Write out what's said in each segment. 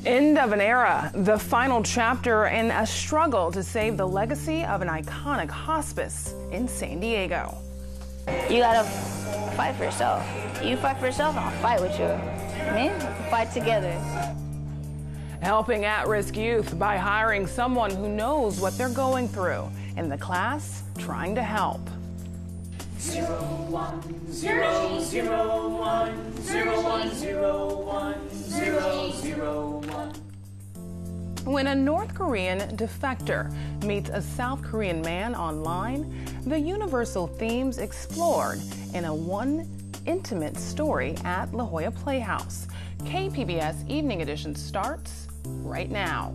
End of an era, the final chapter in a struggle to save the legacy of an iconic hospice in San Diego. You gotta fight for yourself. You fight for yourself, I'll fight with you. Man, fight together. Helping at-risk youth by hiring someone who knows what they're going through, and the class trying to help. 01010101001. When a North Korean defector meets a South Korean man online, the universal themes explored in a one intimate story at La Jolla Playhouse. KPBS Evening Edition starts right now.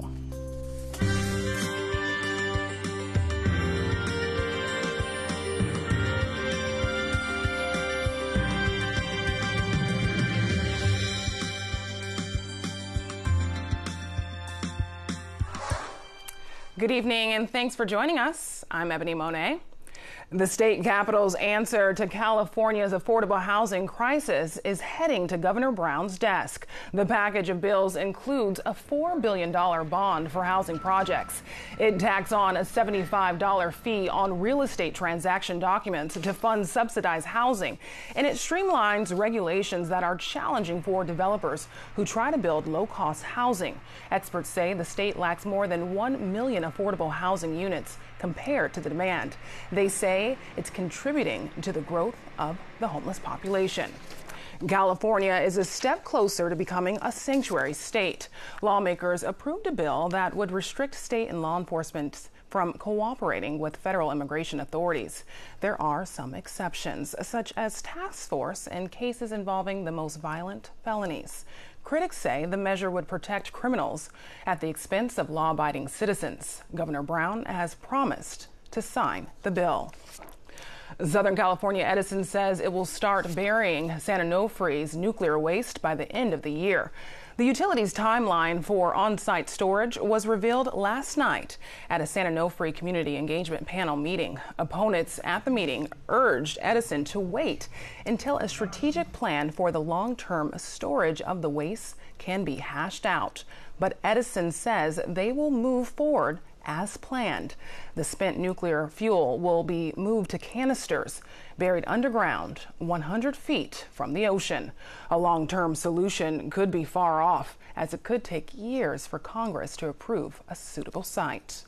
Good evening and thanks for joining us. I'm Ebony Monet. The state capitol's answer to California's affordable housing crisis is heading to Governor Brown's desk. The package of bills includes a $4 billion bond for housing projects. It tacks on a $75 fee on real estate transaction documents to fund subsidized housing, and it streamlines regulations that are challenging for developers who try to build low-cost housing. Experts say the state lacks more than 1 million affordable housing units compared to the demand. They say it's contributing to the growth of the homeless population. California is a step closer to becoming a sanctuary state. Lawmakers approved a bill that would restrict state and law enforcement from cooperating with federal immigration authorities. There are some exceptions, such as task force in cases involving the most violent felonies. Critics say the measure would protect criminals at the expense of law-abiding citizens. Governor Brown has promised to sign the bill. Southern California Edison says it will start burying San Onofre's nuclear waste by the end of the year. The utility's timeline for on-site storage was revealed last night at a San Onofre community engagement panel meeting. Opponents at the meeting urged Edison to wait until a strategic plan for the long-term storage of the waste can be hashed out. But Edison says they will move forward as planned. The spent nuclear fuel will be moved to canisters buried underground 100 feet from the ocean. A long-term solution could be far off, as it could take years for Congress to approve a suitable site.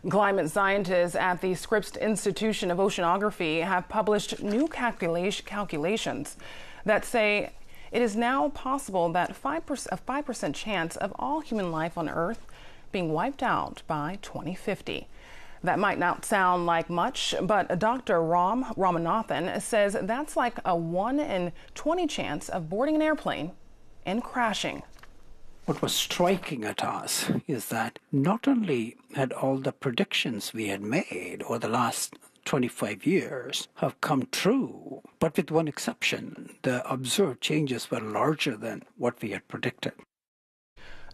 Climate scientists at the Scripps Institution of Oceanography have published new calculations that say it is now possible that a 5% chance of all human life on Earth being wiped out by 2050. That might not sound like much, but Dr. Ramanathan says that's like a 1 in 20 chance of boarding an airplane and crashing. What was striking at us is that not only had all the predictions we had made over the last 25 years have come true, but with one exception, the observed changes were larger than what we had predicted.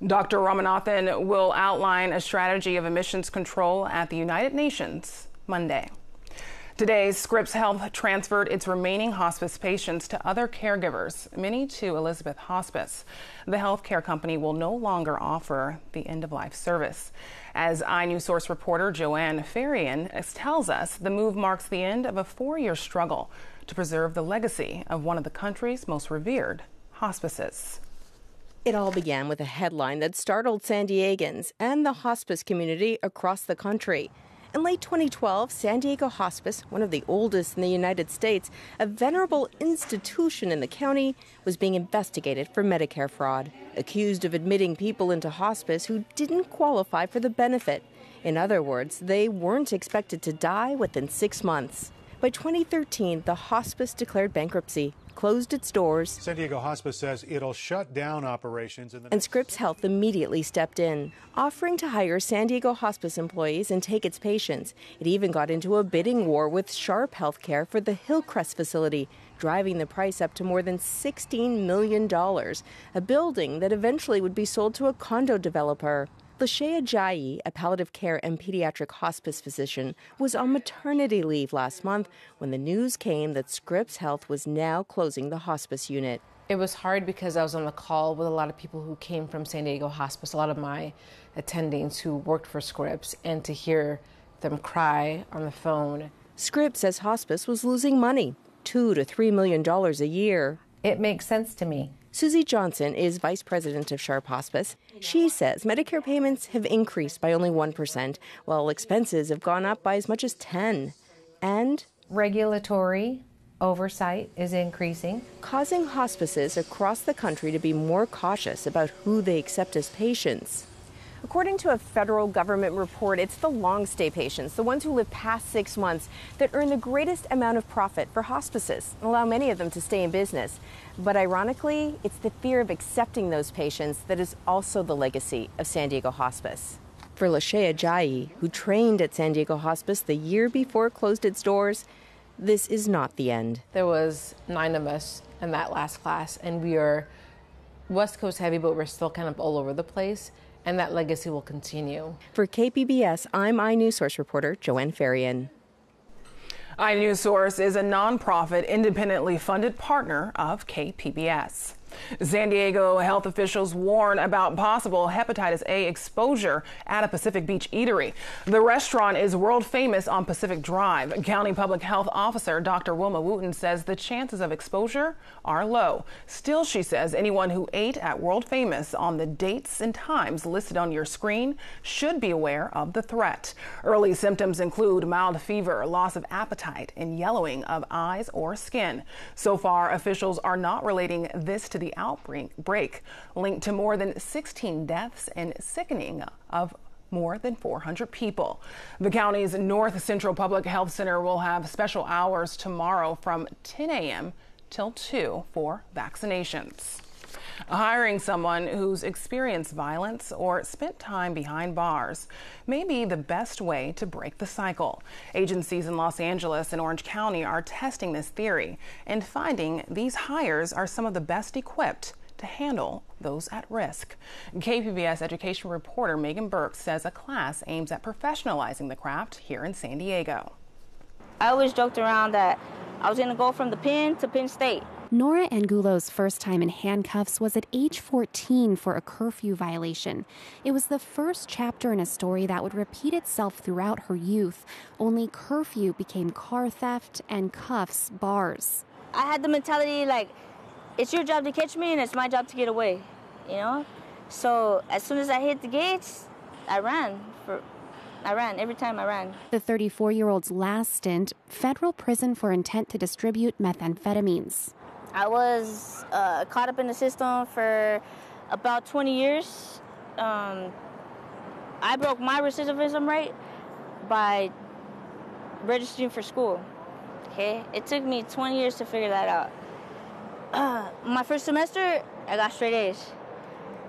Dr. Ramanathan will outline a strategy of emissions control at the United Nations Monday. Today, Scripps Health transferred its remaining hospice patients to other caregivers, many to Elizabeth Hospice. The healthcare company will no longer offer the end-of-life service. As iNews Source reporter Joanne Farian tells us, the move marks the end of a 4-year struggle to preserve the legacy of one of the country's most revered hospices. It all began with a headline that startled San Diegans and the hospice community across the country. In late 2012, San Diego Hospice, one of the oldest in the United States, a venerable institution in the county, was being investigated for Medicare fraud, accused of admitting people into hospice who didn't qualify for the benefit. In other words, they weren't expected to die within 6 months. By 2013, the hospice declared bankruptcy, closed its doors. San Diego Hospice says it'll shut down operations. And Scripps Health immediately stepped in, offering to hire San Diego Hospice employees and take its patients. It even got into a bidding war with Sharp Healthcare for the Hillcrest facility, driving the price up to more than $16 million, a building that eventually would be sold to a condo developer. Lashea Ajayi, a palliative care and pediatric hospice physician, was on maternity leave last month when the news came that Scripps Health was now closing the hospice unit. It was hard because I was on the call with a lot of people who came from San Diego Hospice, a lot of my attendings who worked for Scripps, and to hear them cry on the phone. Scripps says hospice was losing money, $2 to $3 million a year. It makes sense to me. Susie Johnson is vice president of Sharp Hospice. She says Medicare payments have increased by only 1%, while expenses have gone up by as much as 10%. And regulatory oversight is increasing, causing hospices across the country to be more cautious about who they accept as patients. According to a federal government report, it's the long-stay patients, the ones who live past 6 months, that earn the greatest amount of profit for hospices and allow many of them to stay in business. But ironically, it's the fear of accepting those patients that is also the legacy of San Diego Hospice. For Lashea Ajayi, who trained at San Diego Hospice the year before it closed its doors, this is not the end. There was 9 of us in that last class, and we are West Coast heavy, but we're still kind of all over the place. And that legacy will continue. For KPBS, I'm iNewsSource reporter Joanne Farian. iNewsSource is a nonprofit, independently funded partner of KPBS. San Diego health officials warn about possible hepatitis A exposure at a Pacific Beach eatery. The restaurant is world famous on Pacific Drive. County Public Health Officer Dr. Wilma Wooten says the chances of exposure are low. Still, she says anyone who ate at World Famous on the dates and times listed on your screen should be aware of the threat. Early symptoms include mild fever, loss of appetite, and yellowing of eyes or skin. So far, officials are not relating this to the outbreak, linked to more than 16 deaths and sickening of more than 400 people. The county's North Central Public Health Center will have special hours tomorrow from 10 a.m. till 2 for vaccinations. Hiring someone who's experienced violence or spent time behind bars may be the best way to break the cycle. Agencies in Los Angeles and Orange County are testing this theory and finding these hires are some of the best equipped to handle those at risk. KPBS education reporter Megan Burke says a class aims at professionalizing the craft here in San Diego. I always joked around that I was going to go from the Penn to Penn State. Nora Angulo's first time in handcuffs was at age 14 for a curfew violation. It was the first chapter in a story that would repeat itself throughout her youth, only curfew became car theft and cuffs bars. I had the mentality like, it's your job to catch me and it's my job to get away, you know? So as soon as I hit the gates, I ran. Every time I ran. The 34-year-old's last stint, federal prison for intent to distribute methamphetamines. I was caught up in the system for about 20 years. I broke my recidivism rate by registering for school. Okay, it took me 20 years to figure that out. My first semester, I got straight A's.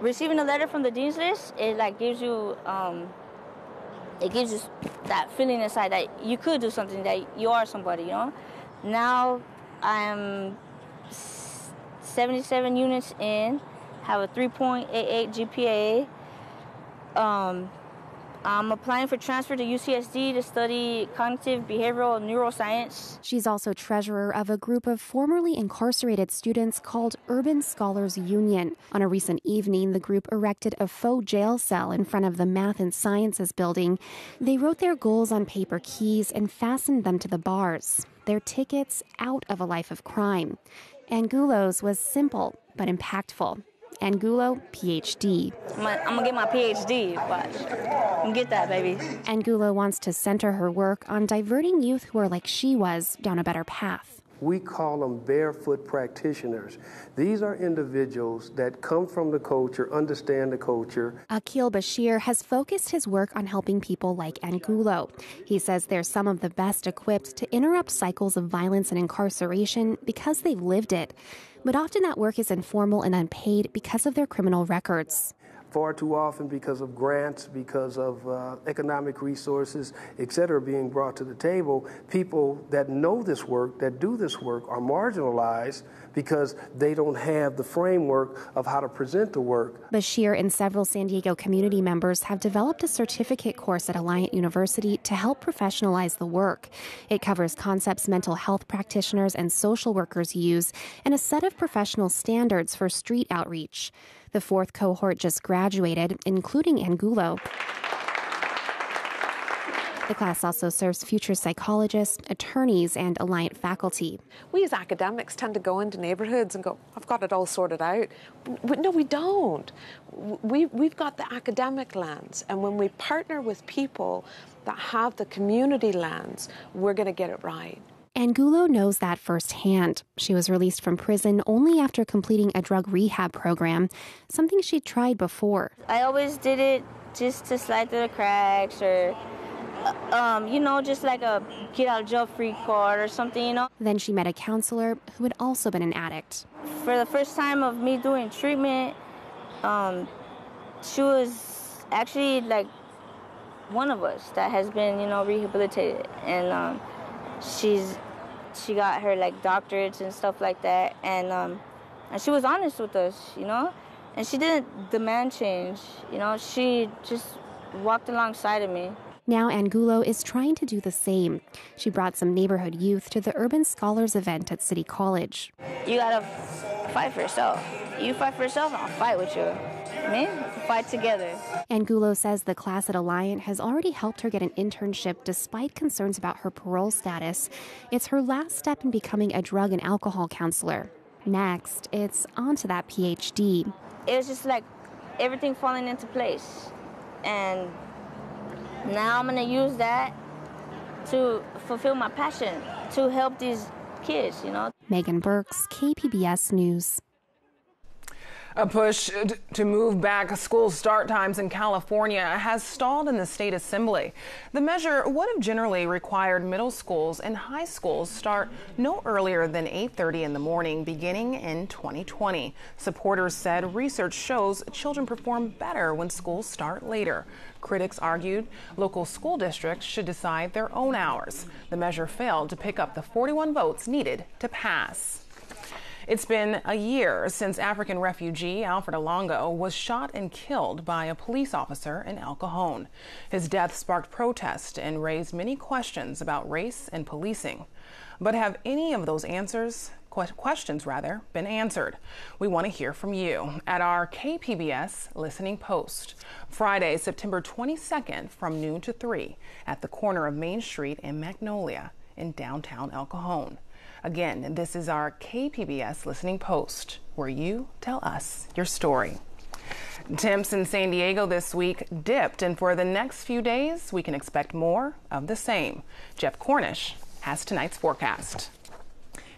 Receiving a letter from the dean's list, it like gives you that feeling inside that you could do something, that you are somebody, you know. Now I'm 77 units in, have a 3.88 GPA. I'm applying for transfer to UCSD to study cognitive behavioral neuroscience. She's also treasurer of a group of formerly incarcerated students called Urban Scholars Union. On a recent evening, the group erected a faux jail cell in front of the Math and Sciences building. They wrote their goals on paper keys and fastened them to the bars, their tickets out of a life of crime. Angulo's was simple but impactful. Angulo, PhD. I'm gonna get my PhD, watch. I'm gonna get that, baby. Angulo wants to center her work on diverting youth who are like she was down a better path. We call them barefoot practitioners. These are individuals that come from the culture, understand the culture. Akil Bashir has focused his work on helping people like Angulo. He says they're some of the best equipped to interrupt cycles of violence and incarceration because they've lived it. But often that work is informal and unpaid because of their criminal records. Far too often, because of grants, because of economic resources, et cetera, being brought to the table, people that know this work, that do this work, are marginalized because they don't have the framework of how to present the work. Bashir and several San Diego community members have developed a certificate course at Alliant University to help professionalize the work. It covers concepts mental health practitioners and social workers use and a set of professional standards for street outreach. The fourth cohort just graduated, including Angulo. The class also serves future psychologists, attorneys, and Alliant faculty. We as academics tend to go into neighborhoods and go, I've got it all sorted out. But no, we don't. We've got the academic lens, and when we partner with people that have the community lens, we're going to get it right. Angulo knows that firsthand. She was released from prison only after completing a drug rehab program, something she'd tried before. I always did it just to slide through the cracks or just like a get out of jail free card or something, Then she met a counselor who had also been an addict. For the first time of me doing treatment, she was actually like one of us that has been, rehabilitated. And she got her like doctorates and stuff like that. And she was honest with us, and she didn't demand change. She just walked alongside of me. Now Angulo is trying to do the same. She brought some neighborhood youth to the Urban Scholars event at City College. You gotta fight for yourself. You fight for yourself, I'll fight with you. Fight together. Angulo says the class at Alliant has already helped her get an internship despite concerns about her parole status. It's her last step in becoming a drug and alcohol counselor. Next, it's on to that PhD. It was just like everything falling into place. And now I'm going to use that to fulfill my passion, to help these kids, Megan Burks, KPBS News. A push to move back school start times in California has stalled in the state assembly. The measure would have generally required middle schools and high schools start no earlier than 8:30 in the morning beginning in 2020. Supporters said research shows children perform better when schools start later. Critics argued local school districts should decide their own hours. The measure failed to pick up the 41 votes needed to pass. It's been a year since African refugee Alfred Alongo was shot and killed by a police officer in El Cajon. His death sparked protest and raised many questions about race and policing. But have any of those questions been answered? We want to hear from you at our KPBS Listening Post. Friday, September 22nd from noon to 3 at the corner of Main Street and Magnolia in downtown El Cajon. Again, this is our KPBS Listening Post, where you tell us your story. Temps in San Diego this week dipped, and for the next few days, we can expect more of the same. Jeff Cornish has tonight's forecast.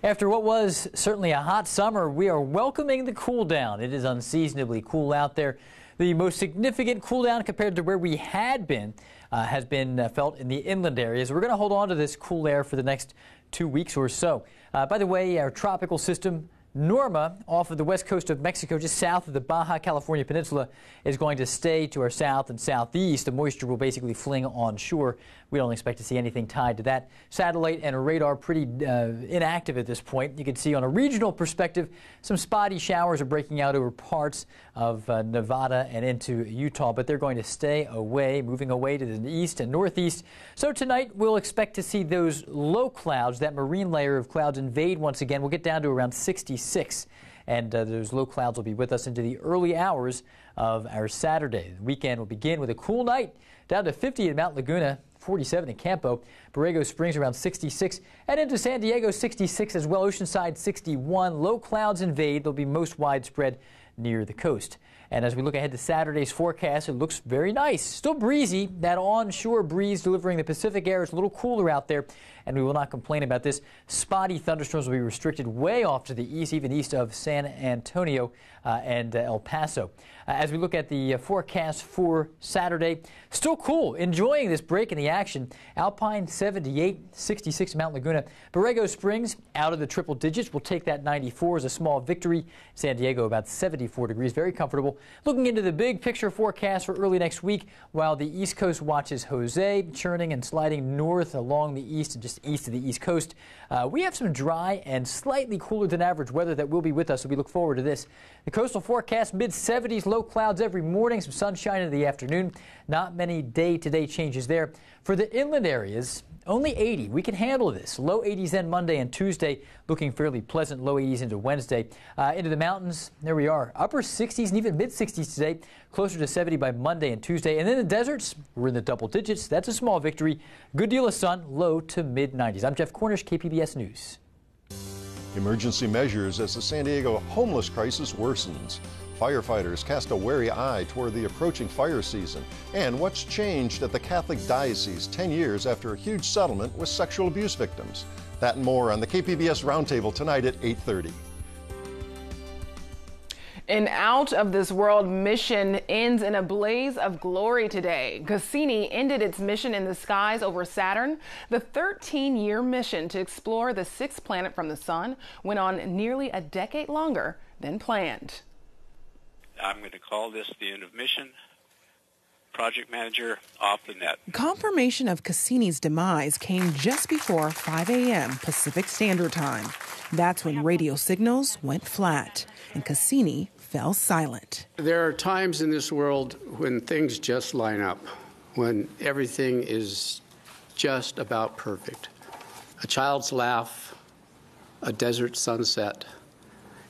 After what was certainly a hot summer, we are welcoming the cool down. It is unseasonably cool out there. The most significant cool down compared to where we had been has been felt in the inland areas. We're going to hold on to this cool air for the next 2 weeks or so. By the way, our tropical system Norma, off of the west coast of Mexico, just south of the Baja California Peninsula, is going to stay to our south and southeast. The moisture will basically fling onshore. We don't expect to see anything tied to that. Satellite and radar pretty inactive at this point. You can see on a regional perspective, some spotty showers are breaking out over parts of Nevada and into Utah, but they're going to stay away, moving away to the east and northeast. So tonight, we'll expect to see those low clouds, that marine layer of clouds, invade once again. We'll get down to around 66. And those low clouds will be with us into the early hours of our Saturday. The weekend will begin with a cool night, down to 50 in Mount Laguna, 47 in Campo, Borrego Springs around 66, and into San Diego 66 as well, Oceanside 61. Low clouds invade. They'll be most widespread near the coast. And as we look ahead to Saturday's forecast, it looks very nice. Still breezy. That onshore breeze delivering the Pacific air is a little cooler out there, and we will not complain about this. Spotty thunderstorms will be restricted way off to the east, even east of San Antonio and El Paso. As we look at the forecast for Saturday, still cool. Enjoying this break in the action. Alpine 78, 66 Mount Laguna. Borrego Springs out of the triple digits. We'll take that 94 as a small victory. San Diego about 74 degrees, very comfortable. variable. Looking into the big picture forecast for early next week, while the East Coast watches Jose churning and sliding north along the east and just east of the East Coast, we have some dry and slightly cooler than average weather that will be with us, so we look forward to this. The coastal forecast, mid-70s, low clouds every morning, some sunshine in the afternoon. Not many day-to-day changes there. For the inland areas, only 80. We can handle this. Low 80s then Monday and Tuesday, looking fairly pleasant. Low 80s into Wednesday. Into the mountains, there we are. Upper 60s and even mid-60s today. Closer to 70 by Monday and Tuesday. And then the deserts, we're in the double digits. That's a small victory. Good deal of sun, low to mid-90s. I'm Jeff Cornish, KPBS News. Emergency measures as the San Diego homeless crisis worsens. Firefighters cast a wary eye toward the approaching fire season. And what's changed at the Catholic Diocese 10 years after a huge settlement with sexual abuse victims. That and more on the KPBS Roundtable tonight at 8:30. An out-of-this-world mission ends in a blaze of glory today. Cassini ended its mission in the skies over Saturn. The 13-year mission to explore the sixth planet from the sun went on nearly a decade longer than planned. I'm going to call this the end of mission. Project manager off the net. Confirmation of Cassini's demise came just before 5 a.m. Pacific Standard Time. That's when radio signals went flat and Cassini fell silent. There are times in this world when things just line up, when everything is just about perfect. A child's laugh, a desert sunset,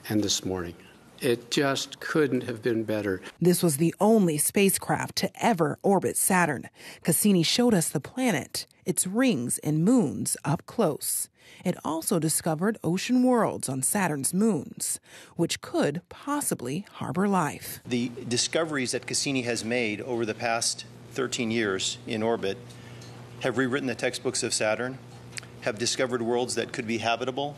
and this morning. It just couldn't have been better. This was the only spacecraft to ever orbit Saturn. Cassini showed us the planet, its rings and moons up close. It also discovered ocean worlds on Saturn's moons, which could possibly harbor life. The discoveries that Cassini has made over the past 13 years in orbit have rewritten the textbooks of Saturn, have discovered worlds that could be habitable,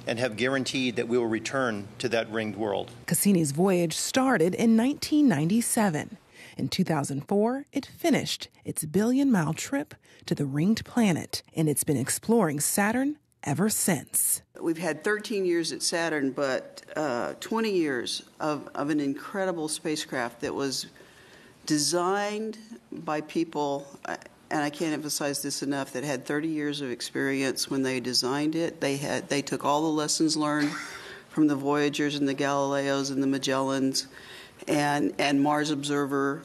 and have guaranteed that we will return to that ringed world. Cassini's voyage started in 1997. In 2004, it finished its billion-mile trip to the ringed planet, and it's been exploring Saturn ever since. We've had 13 years at Saturn, but 20 years of an incredible spacecraft that was designed by people, and I can't emphasize this enough, that had 30 years of experience when they designed it. They took all the lessons learned from the Voyagers and the Galileos and the Magellans and Mars Observer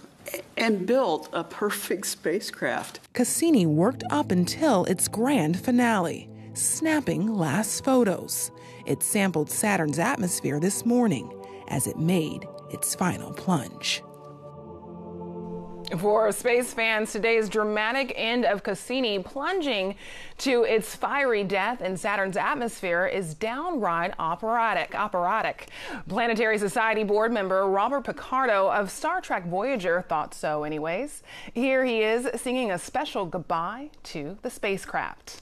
and built a perfect spacecraft. Cassini worked up until its grand finale, snapping last photos. It sampled Saturn's atmosphere this morning as it made its final plunge. For space fans, today's dramatic end of Cassini plunging to its fiery death in Saturn's atmosphere is downright operatic. Planetary Society board member Robert Picardo of Star Trek Voyager thought so anyways. Here he is singing a special goodbye to the spacecraft.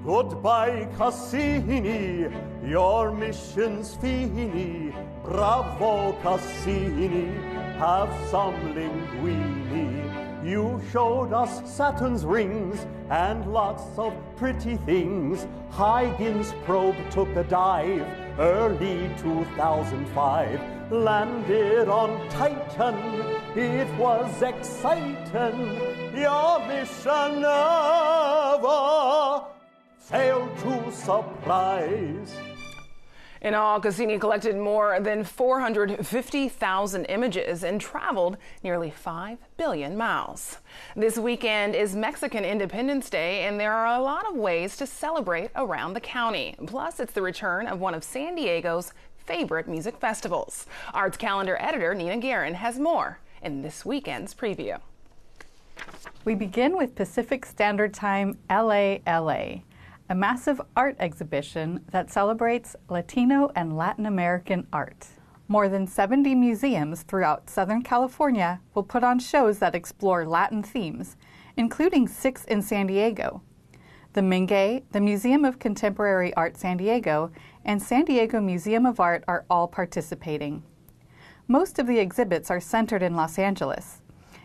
Goodbye, Cassini, your mission's fini. Bravo, Cassini, have some linguini. You showed us Saturn's rings and lots of pretty things. Huygens probe took a dive early 2005. Landed on Titan, it was exciting. Your mission never failed to surprise. In all, Cassini collected more than 450,000 images and traveled nearly 5 billion miles. This weekend is Mexican Independence Day, and there are a lot of ways to celebrate around the county. Plus, it's the return of one of San Diego's favorite music festivals. Arts calendar editor Nina Guerin has more in this weekend's preview. We begin with Pacific Standard Time LA, a massive art exhibition that celebrates Latino and Latin American art. More than 70 museums throughout Southern California will put on shows that explore Latin themes, including 6 in San Diego. The Mingue, the Museum of Contemporary Art San Diego, and San Diego Museum of Art are all participating. Most of the exhibits are centered in Los Angeles.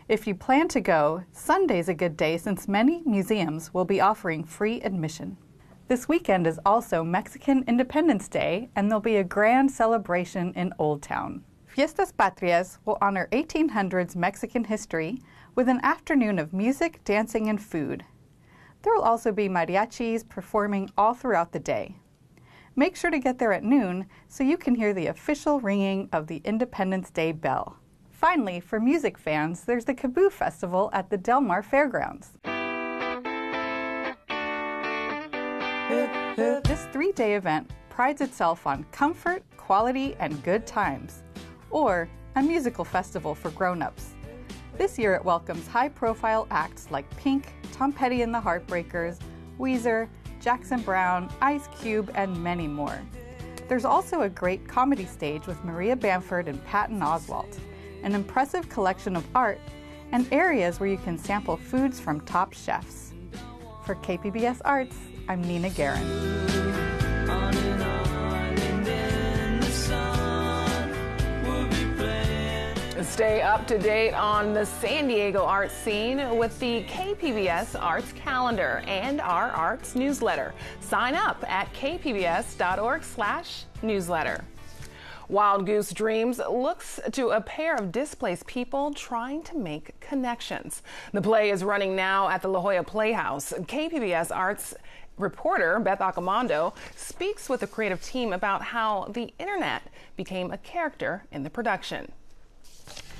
If you plan to go, Sunday's a good day since many museums will be offering free admission. This weekend is also Mexican Independence Day, and there'll be a grand celebration in Old Town. Fiestas Patrias will honor 1800s Mexican history with an afternoon of music, dancing, and food. There will also be mariachis performing all throughout the day. Make sure to get there at noon so you can hear the official ringing of the Independence Day bell. Finally, for music fans, there's the Kaboo Festival at the Del Mar Fairgrounds. This 3-day event prides itself on comfort, quality, and good times, or a musical festival for grown-ups. This year it welcomes high-profile acts like Pink, Tom Petty and the Heartbreakers, Weezer, Jackson Browne, Ice Cube, and many more. There's also a great comedy stage with Maria Bamford and Patton Oswalt, an impressive collection of art, and areas where you can sample foods from top chefs. For KPBS Arts, I'm Nina Guerin. Stay up to date on the San Diego art scene with the KPBS Arts Calendar and our arts newsletter. Sign up at kpbs.org/newsletter. Wild Goose Dreams looks to a pair of displaced people trying to make connections. The play is running now at the La Jolla Playhouse. KPBS Arts reporter Beth Accomando speaks with the creative team about how the internet became a character in the production.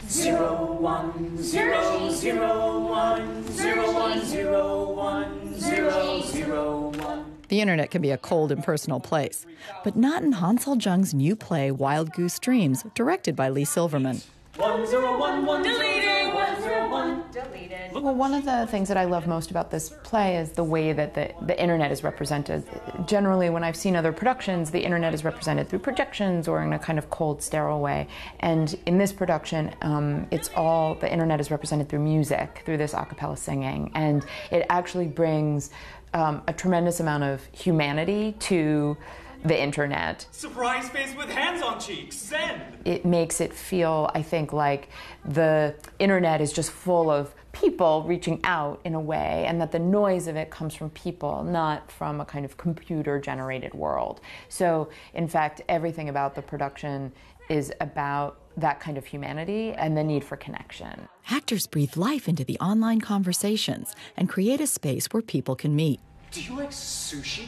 0 1 0 0 1 0 1 0 1 0 0 1. The internet can be a cold, impersonal place, but not in Hansel Jung's new play, Wild Goose Dreams, directed by Lee Silverman. 1011 deleted 101 deleted. Well, one of the things that I love most about this play is the way that the internet is represented. Generally, when I've seen other productions, the internet is represented through projections or in a kind of cold, sterile way. And in this production, the internet is represented through music, through this a cappella singing. And it actually brings a tremendous amount of humanity to the internet. Surprise face with hands on cheeks. Send. It makes it feel, I think, like the internet is just full of people reaching out in a way, and that the noise of it comes from people, not from a kind of computer-generated world. So, in fact, everything about the production is about that kind of humanity and the need for connection. Actors breathe life into the online conversations and create a space where people can meet. Do you like sushi?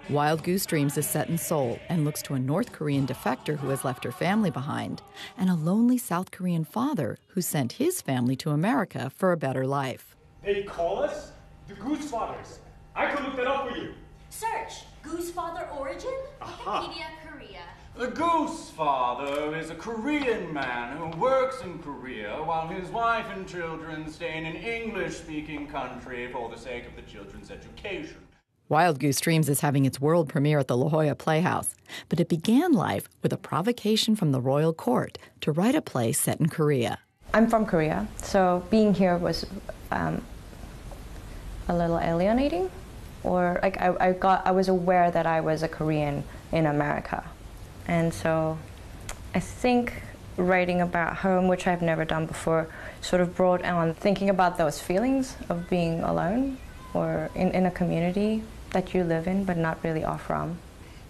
Wild Goose Dreams is set in Seoul and looks to a North Korean defector who has left her family behind, and a lonely South Korean father who sent his family to America for a better life. They call us the Goose Fathers. I could look that up for you. Search Goose Father Origin, Wikipedia, Korea. The Goose Father is a Korean man who works in Korea while his wife and children stay in an English-speaking country for the sake of the children's education. Wild Goose Dreams is having its world premiere at the La Jolla Playhouse, but it began life with a provocation from the royal court to write a play set in Korea. I'm from Korea, so being here was a little alienating, or like I was aware that I was a Korean in America, and so I think writing about home, which I've never done before, sort of brought on thinking about those feelings of being alone or in a community that you live in but not really are from.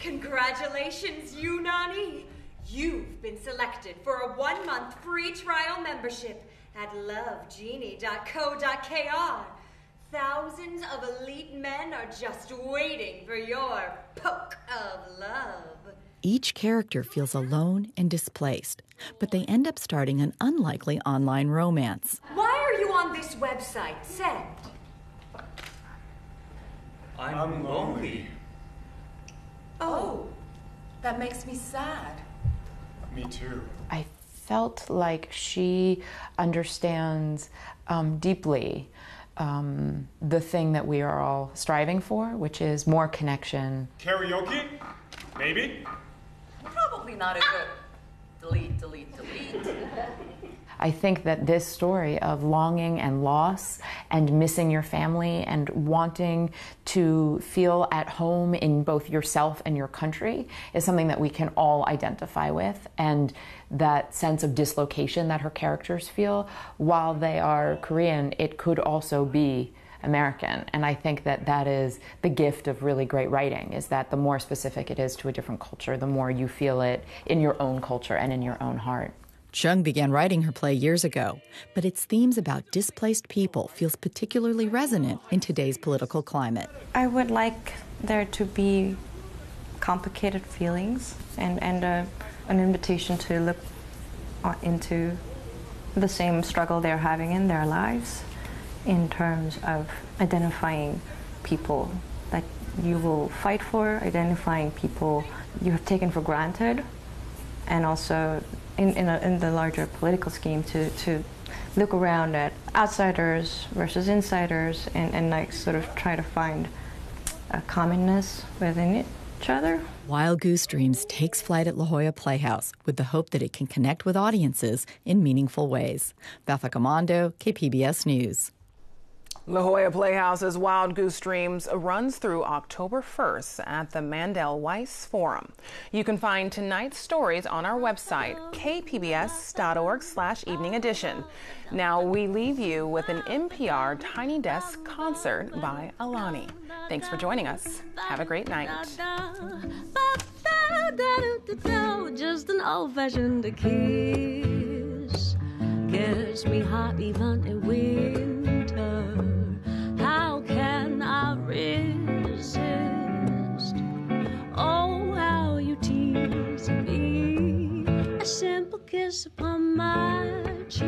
Congratulations, Yunani! You've been selected for a 1-month free trial membership at lovegenie.co.kr. Thousands of elite men are just waiting for your poke of love. Each character feels alone and displaced, but they end up starting an unlikely online romance. Why are you on this website? Send. I'm lonely. Oh, that makes me sad. Me too. I felt like she understands deeply the thing that we are all striving for, which is more connection. Karaoke? Maybe? Probably not a good. Delete, delete, delete. I think that this story of longing and loss and missing your family and wanting to feel at home in both yourself and your country is something that we can all identify with. And that sense of dislocation that her characters feel, while they are Korean, it could also be American. And I think that that is the gift of really great writing, is that the more specific it is to a different culture, the more you feel it in your own culture and in your own heart. Chung began writing her play years ago, but its themes about displaced people feels particularly resonant in today's political climate. I would like there to be complicated feelings and an invitation to look into the same struggle they're having in their lives in terms of identifying people that you will fight for, identifying people you have taken for granted, and also in the larger political scheme to look around at outsiders versus insiders and like sort of try to find a commonness within each other. Wild Goose Dreams takes flight at La Jolla Playhouse with the hope that it can connect with audiences in meaningful ways. Beth Accomando, KPBS News. La Jolla Playhouse's Wild Goose Dreams runs through October 1st at the Mandel Weiss Forum. You can find tonight's stories on our website, kpbs.org/evening edition. Now we leave you with an NPR Tiny Desk concert by Alani. Thanks for joining us. Have a great night. Just an old-fashioned kiss. Kiss me hot even in winter. How can I resist? Oh, how you tease me. A simple kiss upon my cheek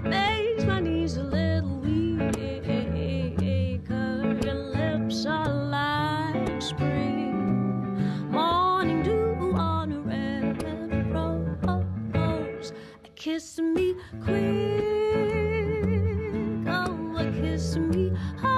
makes my knees a little weaker. Your lips are like spring, morning dew on a red rose. A kiss me quick, oh, a kiss me hard.